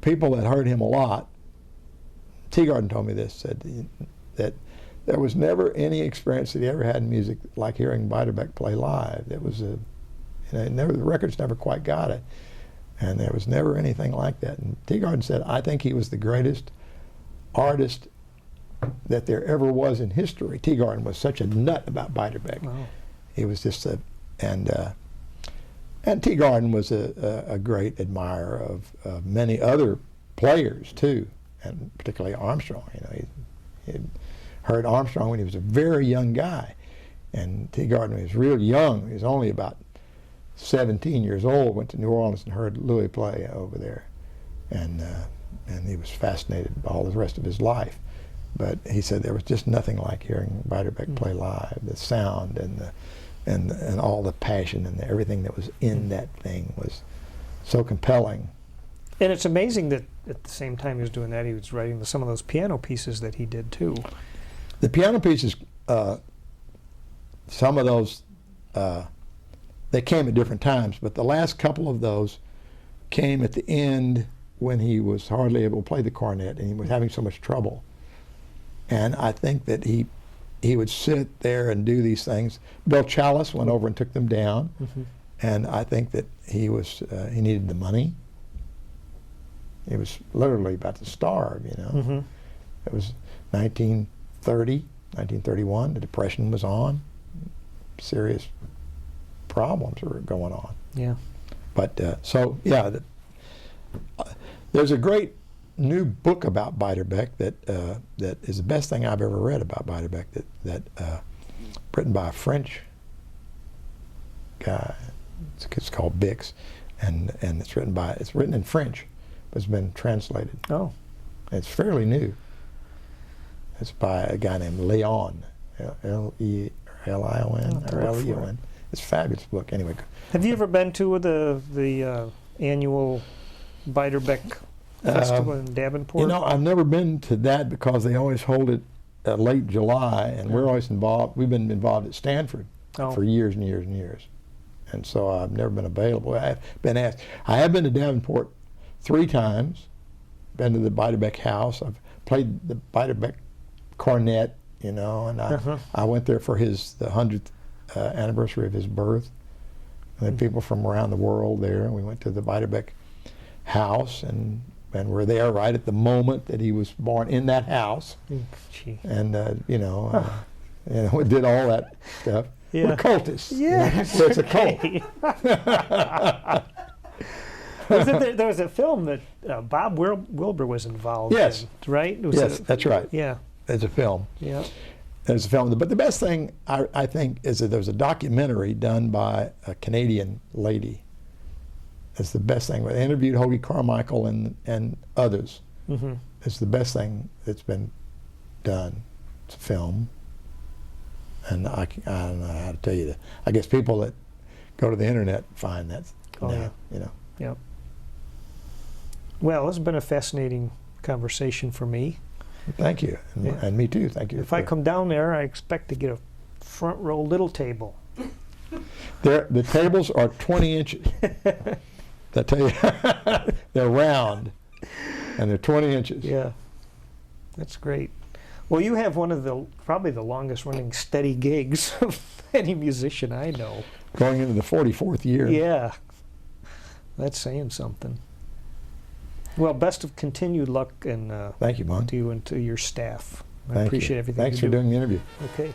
people that heard him a lot, Teagarden told me this, said that there was never any experience that he ever had in music like hearing Beiderbecke play live. It was the records never quite got it, and there was never anything like that. And Teagarden said, I think he was the greatest artist that there ever was in history. Teagarden was such a nut about Beiderbecke. Wow. He was just and Teagarden was a great admirer of many other players too, and particularly Armstrong. You know, he heard Armstrong when he was a very young guy, and Teagarden was real young. He was only about 17 years old. Went to New Orleans and heard Louis play over there, and he was fascinated by all the rest of his life. But he said there was just nothing like hearing Beiderbecke play live. The sound and all the passion and everything that was in that thing was so compelling. And it's amazing that at the same time he was doing that, he was writing some of those piano pieces that he did too. The piano pieces, some of those, they came at different times, but the last couple of those came at the end when he was hardly able to play the cornet and he was having so much trouble. And I think that he would sit there and do these things. Bill Chalice went over and took them down, and I think that he needed the money. He was literally about to starve, you know. It was 1930, 1931. The Depression was on. Serious problems were going on. Yeah. But there's a great new book about Beiderbecke that is the best thing I've ever read about Beiderbecke. That written by a French guy. It's called Bix, and it's written in French, but it's been translated. Oh. It's fairly new. It's by a guy named Leon, L-E-Lion or L-E-O-N. It's a fabulous book. Anyway. Have you ever been to the annual Beiderbecke festival in Davenport? You know, I've never been to that because they always hold it late July, and we're always involved. We've been involved at Stanford for years and years and years. And so I've never been available. I've been asked. I have been to Davenport 3 times, been to the Beiderbecke house. I've played the Beiderbecke cornet, you know, and I went there for the 100th anniversary of his birth. And there were people from around the world there. We went to the Beiderbecke house and we're there right at the moment that he was born in that house. Gee. And, you know, we did all that stuff. Yeah. We're cultists. Yeah. You know? So it's a cult. There was a film that Bob Wilbur was involved in, right? Yes, that's right. Yeah. There's a film. Yeah. There's a film. But the best thing, I think, is that there's a documentary done by a Canadian lady. It's the best thing. They interviewed Hoagie Carmichael and others. Mm-hmm. It's the best thing that's been done. It's a film. And I don't know how to tell you that. I guess people that go to the internet find that you know. Yeah. Well, it's been a fascinating conversation for me. Thank you. And me too. Thank you. If I come down there, I expect to get a front row little table. The tables are 20 inches. I tell you, they're round, and they're 20 inches. Yeah. That's great. Well, you have one of probably the longest running steady gigs of any musician I know. Going into the 44th year. Yeah. That's saying something. Well, best of continued luck and thank you, Bon. to you and to your staff. I Thank appreciate you. everything Thanks you for do. doing the interview. Okay.